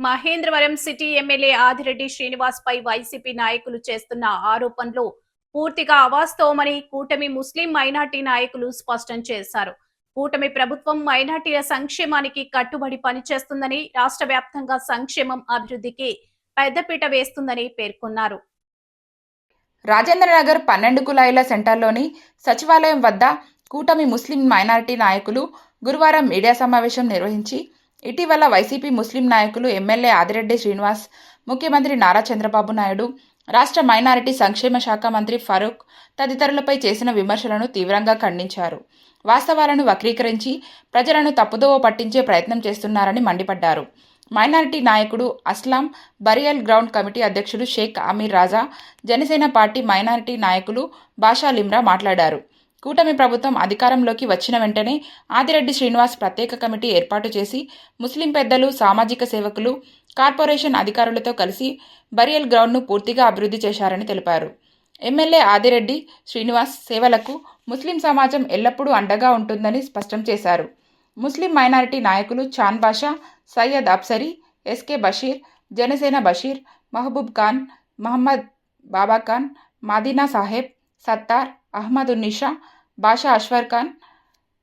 Mahendravaram city MLA Adireddy Srinivas పై YCP నాయకులు చేస్తున్న ఆరోపణలు పూర్తిగా అవాస్తవమని కూటమి ముస్లిం మైనార్టీ నాయకులు స్పష్టం చేశారు. కూటమి ప్రభుత్వం మైనార్టీల సంక్షేమానికి కట్టుబడి పనిచేస్తుందని, రాష్ట్ర వ్యాప్తంగా సంక్షేమం అభివృద్ధికి పెద్దపీట వేస్తుందని పేర్కొన్నారు. రాజేంద్రనగర్ 12 కులాయిల సెంటర్లోని సచివాలయం వద్ద కూటమి ముస్లిం మైనారిటీ నాయకులు గురువారం మీడియా సమావేశం నిర్వహించి ఇటీవల వైసీపీ ముస్లిం నాయకులు ఎమ్మెల్యే ఆదిరెడ్డి శ్రీనివాస్, ముఖ్యమంత్రి నారా చంద్రబాబు నాయుడు, రాష్ట్ర మైనారిటీ సంక్షేమ శాఖ మంత్రి ఫరూక్ తదితరులపై చేసిన విమర్శలను తీవ్రంగా ఖండించారు. వాస్తవాలను వక్రీకరించి ప్రజలను తప్పుదోవ పట్టించే ప్రయత్నం చేస్తున్నారని మండిపడ్డారు. మైనారిటీ నాయకుడు అస్లాం, బరియల్ గ్రౌండ్ కమిటీ అధ్యక్షుడు షేక్ అమీర్ రాజా, జనసేన పార్టీ మైనారిటీ నాయకులు బాషా లిమ్రా మాట్లాడారు. కూటమి ప్రభుత్వం అధికారంలోకి వచ్చిన వెంటనే ఆదిరెడ్డి శ్రీనివాస్ ప్రత్యేక కమిటీ ఏర్పాటు చేసి ముస్లిం పెద్దలు, సామాజిక సేవకులు, కార్పొరేషన్ అధికారులతో కలిసి బరియల్ గ్రౌండ్ను పూర్తిగా అభివృద్ధి చేశారని తెలిపారు. ఎమ్మెల్యే ఆదిరెడ్డి శ్రీనివాస్ సేవలకు ముస్లిం సమాజం ఎల్లప్పుడూ అండగా ఉంటుందని స్పష్టం చేశారు. ముస్లిం మైనారిటీ నాయకులు చాంద్ బాషా, సయ్యద్ అబ్సరీ, ఎస్కే బషీర్, జనసేన బషీర్, మహబూబ్ ఖాన్, మహమ్మద్ బాబా ఖాన్, మదీనా సాహెబ్, సత్తార్, అహ్మద్ ఉన్నీషా, బాషా అష్వర్ ఖాన్,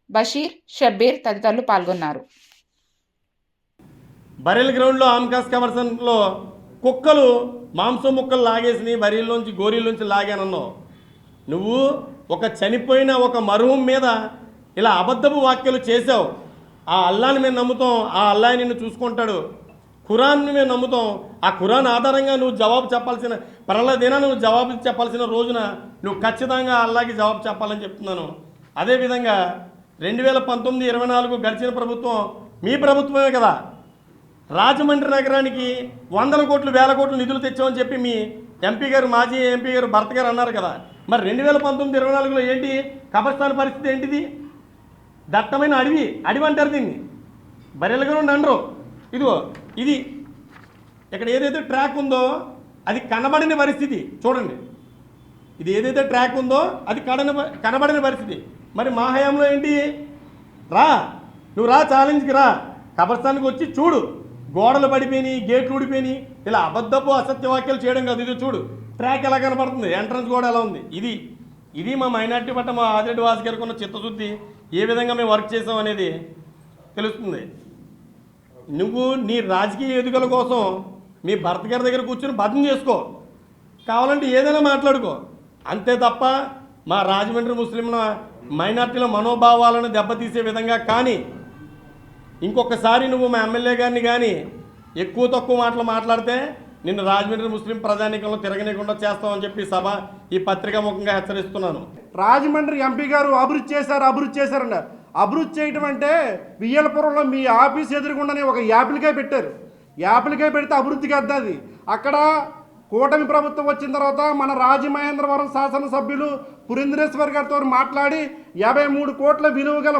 బషీర్, షబ్బీర్ తదితరులు పాల్గొన్నారు. బరీల్ గ్రౌండ్లో ఆమ్కాస్ కవర్సన్లో కుక్కలు మాంసం ముక్కలు లాగేసి బరీల్లోంచి గోరీలోంచి లాగానన్నావు. నువ్వు ఒక చనిపోయిన ఒక మరుహం మీద ఇలా అబద్ధపు వ్యాఖ్యలు చేసావు. ఆ అల్లాని మేము నమ్ముతాం, ఆ అల్లా నిన్ను చూసుకుంటాడు. ఖురాన్ని మేము నమ్ముతాం, ఆ ఖురాన్ ఆధారంగా నువ్వు జవాబు చెప్పాల్సిన పర్లేదేనా, నువ్వు జవాబు చెప్పాల్సిన రోజున నువ్వు ఖచ్చితంగా అల్లాకి జవాబు చెప్పాలని చెప్తున్నాను. అదేవిధంగా 2019-24 గడిచిన ప్రభుత్వం మీ ప్రభుత్వమే కదా. రాజమండ్రి నగరానికి 100 కోట్లు 1000 కోట్లు నిధులు తెచ్చామని చెప్పి మీ ఎంపీ గారు, మాజీ ఎంపీ గారు భర్త గారు అన్నారు కదా. మరి 2019-24లో ఏంటి కబర్స్థాన్ పరిస్థితి ఏంటిది? దట్టమైన అడవి అంటారు దీన్ని, బరియల్ గ్రౌండ్ అనరు. ఇదిగో ఇది ఇక్కడ ఏదైతే ట్రాక్ ఉందో అది కనబడిన పరిస్థితి చూడండి. ఇది ఏదైతే ట్రాక్ ఉందో అది కనబడిన పరిస్థితి. మరి మా హయాంలో ఏంటి? నువ్వు ఛాలెంజ్కి రా, కబర్స్థాన్కి వచ్చి చూడు. గోడలు పడిపోయినాయి, గేట్లు ఊడిపోయినాయి. ఇలా అబద్ధపు అసత్య వాక్యాలు చేయడం కాదు. ఇది చూడు ట్రాక్ ఎలా కనబడుతుంది, ఎంట్రన్స్ కూడా ఎలా ఉంది. ఇది మా మైనార్టీ పట్ల మా ఆదిరెడ్డి వాసు గారికి ఉన్న చిత్తశుద్ధి, ఏ విధంగా మేము వర్క్ చేసాం అనేది తెలుస్తుంది. నువ్వు నీ రాజకీయ ఎదుగుదల కోసం మీ భర్త గారి దగ్గర కూర్చొని భజన చేసుకో, కావాలంటే ఏదైనా మాట్లాడుకో. అంతే తప్ప మా రాజమండ్రి ముస్లింల మైనార్టీల మనోభావాలను దెబ్బతీసే విధంగా కానీ ఇంకొకసారి నువ్వు మా ఎమ్మెల్యే గారిని కానీ ఎక్కువ తక్కువ మాటలు మాట్లాడితే నిన్ను రాజమండ్రి ముస్లిం ప్రజానీకంలో తిరగనీయకుండా చేస్తామని చెప్పి సభ ఈ పత్రికా ముఖంగా హెచ్చరిస్తున్నాను. రాజమండ్రి ఎంపీ గారు అభివృద్ధి చేశారండి. అభివృద్ధి చేయటం అంటే వియ్యలపురంలో మీ ఆఫీస్ ఎదురుగుండానే ఒక యాపిల్కాయ పెట్టారు. యాపిల్కాయ పెడితే అభివృద్ధికి అద్దది. అక్కడ కూటమి ప్రభుత్వం వచ్చిన తర్వాత మన రాజమహేంద్రవరం శాసనసభ్యులు పురేంద్రేశ్వర్ గారితో మాట్లాడి 53 కోట్ల విలువ గల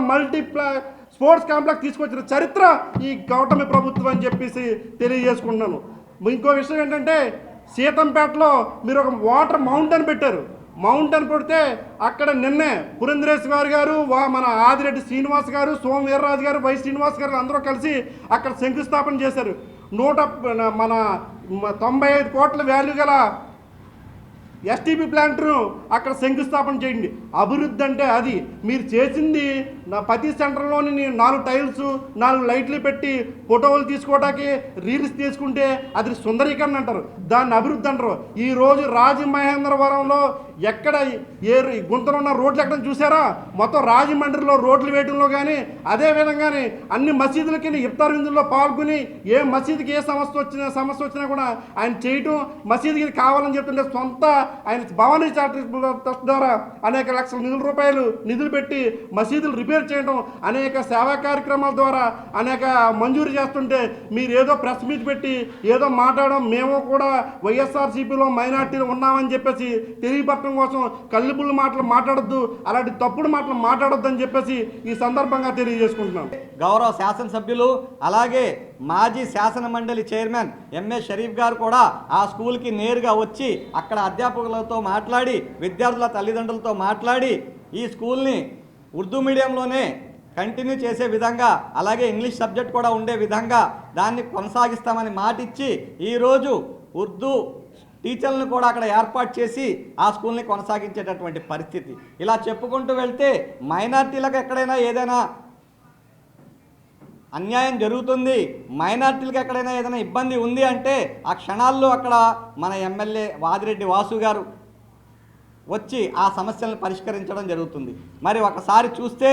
స్పోర్ట్స్ కాంప్లెక్స్ తీసుకొచ్చిన చరిత్ర ఈ కూటమి ప్రభుత్వం అని చెప్పేసి తెలియజేసుకుంటున్నాను. ఇంకో విషయం ఏంటంటే సీతంపేటలో మీరు ఒక వాటర్ మౌంటైన్ పెట్టారు. మౌంటైన్ పెడితే అక్కడ నిన్నే పురేంద్రేశ్వర్ గారు, మన ఆదిరెడ్డి శ్రీనివాస్ గారు, సోమ వీర్రాజు గారు, వై శ్రీనివాస్ గారు అందరూ కలిసి అక్కడ శంకుస్థాపన చేశారు. 95 కోట్ల వాల్యూ గల ఎస్టీపీ ప్లాంట్ను అక్కడ శంకుస్థాపన చేయండి. అభివృద్ధి అంటే అది. మీరు చేసింది ప్రతి సెంటర్లోని 4 టైల్స్ 4 లైట్లు పెట్టి ఫోటోలు తీసుకోవడానికి రీల్స్ తీసుకుంటే అది సుందరీకరణ అంటారు, దాన్ని అభివృద్ధి అంటారు. ఈరోజు రాజమహేంద్రవరంలో ఎక్కడ ఏ గుంతలు ఉన్న రోడ్లు ఎక్కడ చూసారా? మొత్తం రాజమండ్రిలో రోడ్లు వేయడంలో కానీ అదేవిధంగానే అన్ని మసీదులకి ఇఫ్తార్ విందుల్లో పాల్గొని ఏ మసీదుకి ఏ సమస్య వచ్చినా కూడా ఆయన చేయటం, మసీదుకి కావాలని చెప్తుంటే సొంత ఆయన భవానీ చారిటబుల్ ట్రస్ట్ ద్వారా అనేక లక్షల రూపాయలు నిధులు పెట్టి మసీదులు రిపేర్ చేయడం, అనేక సేవా కార్యక్రమాల ద్వారా అనేక మంజూరు చేస్తుంటే మీరు ఏదో ప్రెస్ మీట్ పెట్టి ఏదో మాట్లాడడం, మేము కూడా వైఎస్ఆర్సీపీలో మైనార్టీలు ఉన్నామని చెప్పేసి తెలియపరచడం కోసం కల్లిబుల్లి మాటలు మాట్లాడొద్దు, అలాంటి తప్పుడు మాటలు మాట్లాడొద్దు అని చెప్పేసి ఈ సందర్భంగా తెలియజేసుకుంటున్నాం. గౌరవ శాసనసభ్యులు అలాగే మాజీ శాసన మండలి చైర్మన్ ఎంఏ షరీఫ్ గారు కూడా ఆ స్కూల్కి నేరుగా వచ్చి అక్కడ అధ్యాపకులతో మాట్లాడి, విద్యార్థుల తల్లిదండ్రులతో మాట్లాడి ఈ స్కూల్ని ఉర్దూ మీడియంలోనే కంటిన్యూ చేసే విధంగా, అలాగే ఇంగ్లీష్ సబ్జెక్ట్ కూడా ఉండే విధంగా దాన్ని కొనసాగిస్తామని మాటిచ్చి ఈరోజు ఉర్దూ టీచర్లను కూడా అక్కడ ఏర్పాటు చేసి ఆ స్కూల్ని కొనసాగించేటటువంటి పరిస్థితి. ఇలా చెప్పుకుంటూ వెళ్తే మైనార్టీలకు ఎక్కడైనా ఏదైనా అన్యాయం జరుగుతుంది, మైనార్టీలకు ఎక్కడైనా ఏదైనా ఇబ్బంది ఉంది అంటే ఆ క్షణాల్లో అక్కడ మన ఎమ్మెల్యే వాదిరెడ్డి వాసు గారు వచ్చి ఆ సమస్యలను పరిష్కరించడం జరుగుతుంది. మరి ఒకసారి చూస్తే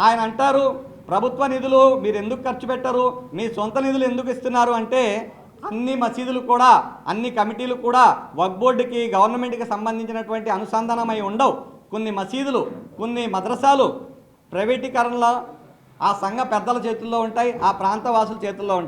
ఆయన అంటారు, ప్రభుత్వ నిధులు మీరు ఎందుకు ఖర్చు పెట్టరు, మీ సొంత నిధులు ఎందుకు ఇస్తున్నారు అంటే, అన్ని మసీదులు కూడా, అన్ని కమిటీలు కూడా వక్ఫ్ బోర్డుకి, గవర్నమెంట్కి సంబంధించినటువంటి అనుసంధానమై ఉండవు. కొన్ని మసీదులు, కొన్ని మద్రసాలు ప్రైవేటీకరణలో ఆ సంఘ పెద్దల చేతుల్లో ఉంటాయి, ఆ ప్రాంతవాసుల చేతుల్లో ఉంటాయి.